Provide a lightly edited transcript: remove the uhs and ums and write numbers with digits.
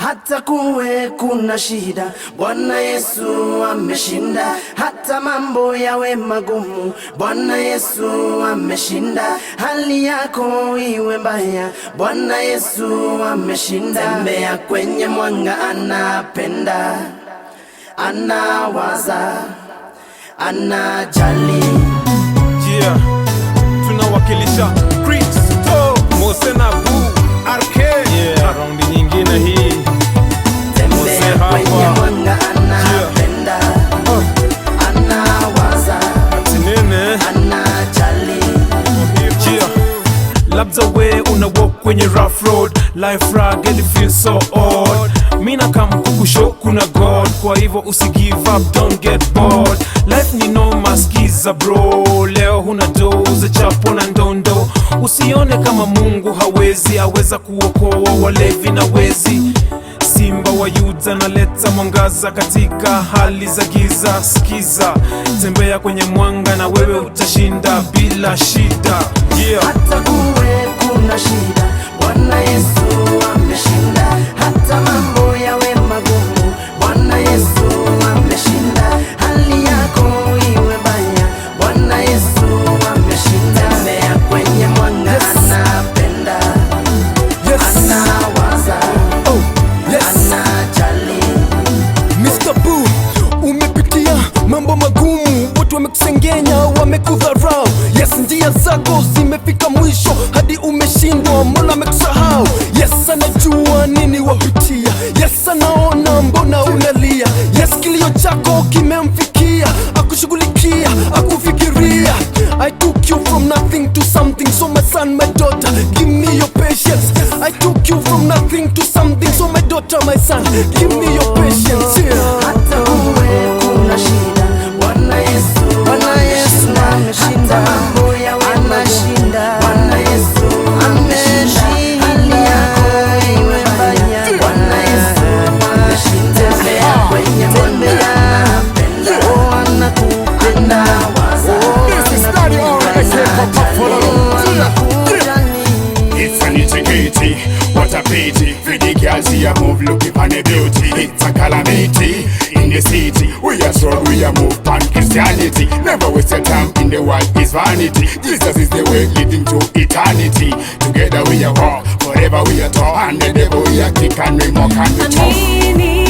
Hata kuwe kuna shida, Bwana Yesu ameshinda. Hata mambo yawe magumu, Bwana Yesu ameshinda. Hali yako iwe mbaya, Bwana Yesu ameshinda. Tembea kwenye mwanga, anapenda, anawaza, anajali. Yeah, tunawakilisha Kristo, Mose na Bu, RK. Yeah, raundi nyingine hii. Tembea kwenye mwanga, anapenda, anawaza, anajali. Yeah, labda we una walk kwenye rough road, life rugged, it feels so odd. Mina kama kukusho kuna God, kwa hivyo usi give up, don't get bored. Life ni noma, skiza bro, leo huna doze chapo na ndondo. Usione kama Mungu hawezi, aweza kuokoa walevi na wezi. Simba wa Yuda naleta mwangaza katika hali za giza. Sikiza, tembea kwenye mwanga na wewe utashinda bila shida. Yeah. Hata kuwe kuna shida, Bwana Yesu ameshinda. Hata mambo yawe magumu, Bwana Yesu ameshinda. Hali yako iwe mbaya, Bwana Yesu ameshinda. Tembea kwenye mwanga, anapenda, anawaza, anajali. Mr. Boo, umepitia mambo magumu, watu wamekusengenya, wamekudharau. Yes, njia zako zimefika mwisho, hadi umeshindwa, Mola amekusahau. Yes, anajua nini wapitia. Yes, anaona mbona unalia. Yes, kilio chako kimemfikia, akushughulikia, akufikiria. I took you from nothing to something, so my son, my daughter, give me your patience. I took you from nothing to something, so my daughter, my son, give me your patience. Yeah. Hata kuwe kuna shida, Bwana Yesu ameshinda. Mambo yawe magumu, Bwana Yesu ameshinda. Hali yako iwe mbaya, Bwana Yesu ameshinda. Tembea kwenye mwanga, anapenda, anakupenda, waza, It's an integrity, what a pity. For the girls here move looking for the beauty. It's a calamity in the city. We are so we are move on Christianity. Never waste your time in the world is vanity. Jesus is the way leading to eternity. Together we are walk, forever we are talk. And the devil we are kick and we mock and we talk.